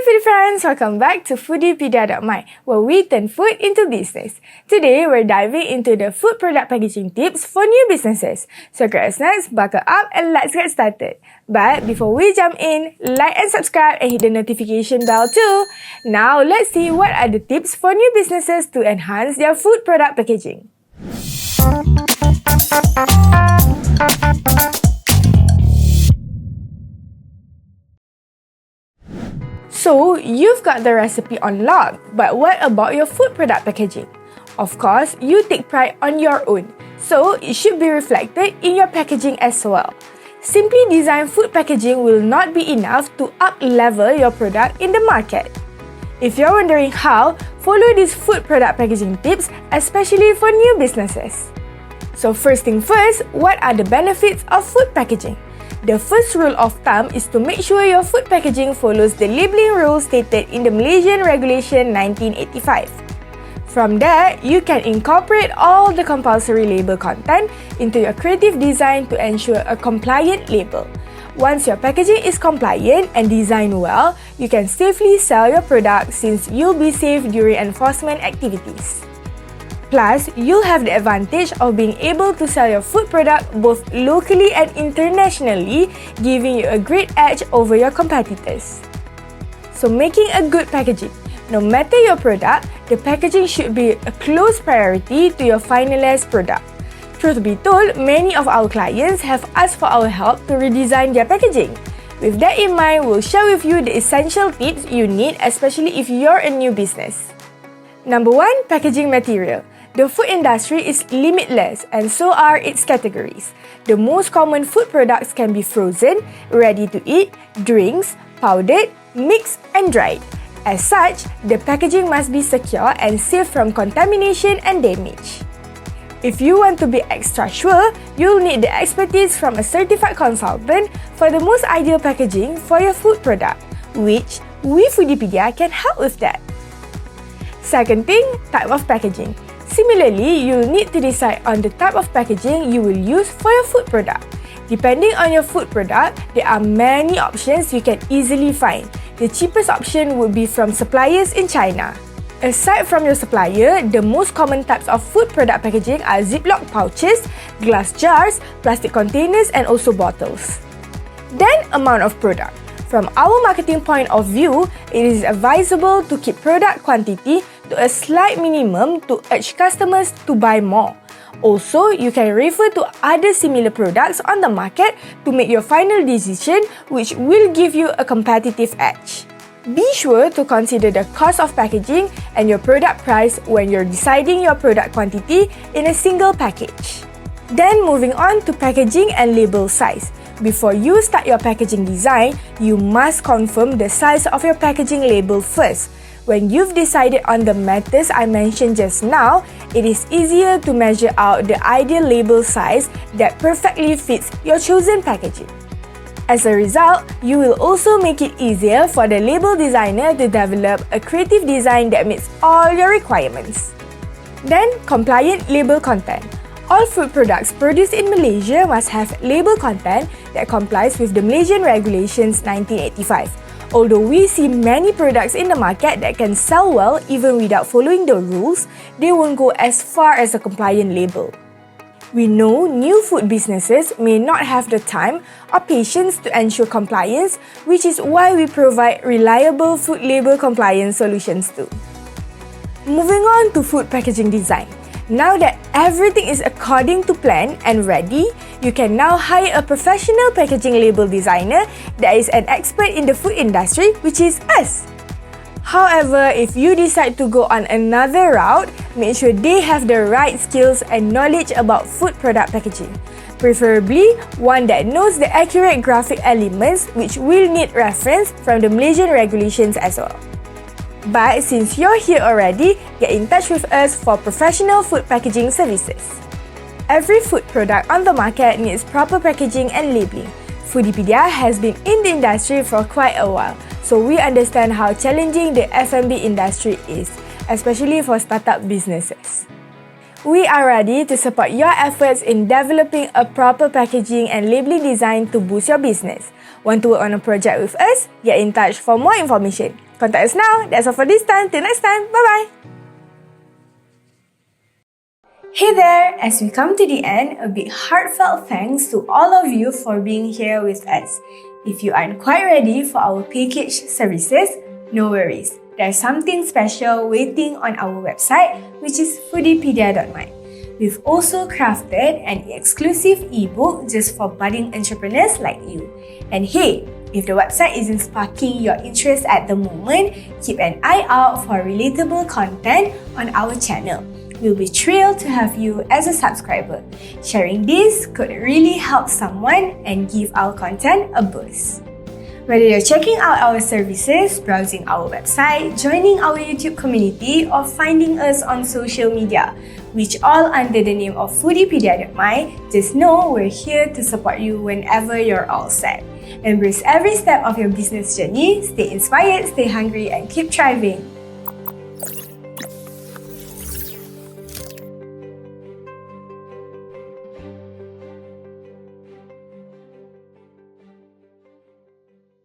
foodie friends, welcome back to FOODIPEDIA.my, where we turn food into business. Today, we're diving into the food product packaging tips for new businesses. So grab snacks, buckle up, and let's get started. But before we jump in, like and subscribe and hit the notification bell too. Now, let's see what are the tips for new businesses to enhance their food product packaging. So, you've got the recipe on lock, but what about your food product packaging? Of course, you take pride on your own, so it should be reflected in your packaging as well. Simply designed food packaging will not be enough to up-level your product in the market. If you're wondering how, follow these food product packaging tips, especially for new businesses. So first thing first, what are the benefits of food packaging? The first rule of thumb is to make sure your food packaging follows the labelling rules stated in the Malaysian Regulation 1985. From there, you can incorporate all the compulsory label content into your creative design to ensure a compliant label. Once your packaging is compliant and designed well, you can safely sell your product since you'll be safe during enforcement activities. Plus, you'll have the advantage of being able to sell your food product both locally and internationally, giving you a great edge over your competitors. So making a good packaging. No matter your product, the packaging should be a close priority to your finalized product. Truth be told, many of our clients have asked for our help to redesign their packaging. With that in mind, we'll share with you the essential tips you need, especially if you're a new business. Number 1, packaging material. The food industry is limitless and so are its categories. The most common food products can be frozen, ready to eat, drinks, powdered, mixed and dried. As such, the packaging must be secure and safe from contamination and damage. If you want to be extra sure, you'll need the expertise from a certified consultant for the most ideal packaging for your food product, which we FOODIPEDIA can help with that. Second thing, type of packaging. Similarly, you'll need to decide on the type of packaging you will use for your food product. Depending on your food product, there are many options you can easily find. The cheapest option would be from suppliers in China. Aside from your supplier, the most common types of food product packaging are Ziploc pouches, glass jars, plastic containers and also bottles. Then, amount of product. From our marketing point of view, it is advisable to keep product quantity to a slight minimum to urge customers to buy more. Also, you can refer to other similar products on the market to make your final decision, which will give you a competitive edge. Be sure to consider the cost of packaging and your product price when you're deciding your product quantity in a single package. Then moving on to packaging and label size. Before you start your packaging design, you must confirm the size of your packaging label first. When you've decided on the matters I mentioned just now, it is easier to measure out the ideal label size that perfectly fits your chosen packaging. As a result, you will also make it easier for the label designer to develop a creative design that meets all your requirements. Then, compliant label content. All food products produced in Malaysia must have label content that complies with the Malaysian Regulations 1985. Although we see many products in the market that can sell well even without following the rules, they won't go as far as a compliant label. We know new food businesses may not have the time or patience to ensure compliance, which is why we provide reliable food label compliance solutions too. Moving on to food packaging design. Now that everything is according to plan and ready, you can now hire a professional packaging label designer that is an expert in the food industry, which is us. However, if you decide to go on another route, make sure they have the right skills and knowledge about food product packaging. Preferably, one that knows the accurate graphic elements which will need reference from the Malaysian regulations as well. But since you're here already, get in touch with us for professional food packaging services. Every food product on the market needs proper packaging and labeling. FOODIPEDIA has been in the industry for quite a while, so we understand how challenging the F&B industry is, especially for startup businesses. We are ready to support your efforts in developing a proper packaging and labeling design to boost your business. Want to work on a project with us? Get in touch for more information. Contact us now. That's all for this time. Till next time. Bye-bye. Hey there! As we come to the end, a big heartfelt thanks to all of you for being here with us. If you aren't quite ready for our package services, no worries. There's something special waiting on our website, which is FOODIPEDIA.my. We've also crafted an exclusive ebook just for budding entrepreneurs like you. And hey, if the website isn't sparking your interest at the moment, keep an eye out for relatable content on our channel. We'll be thrilled to have you as a subscriber. Sharing this could really help someone and give our content a boost. Whether you're checking out our services, browsing our website, joining our YouTube community, or finding us on social media, which all under the name of FOODIPEDIA.my, just know we're here to support you whenever you're all set. Embrace every step of your business journey, stay inspired, stay hungry, and keep thriving.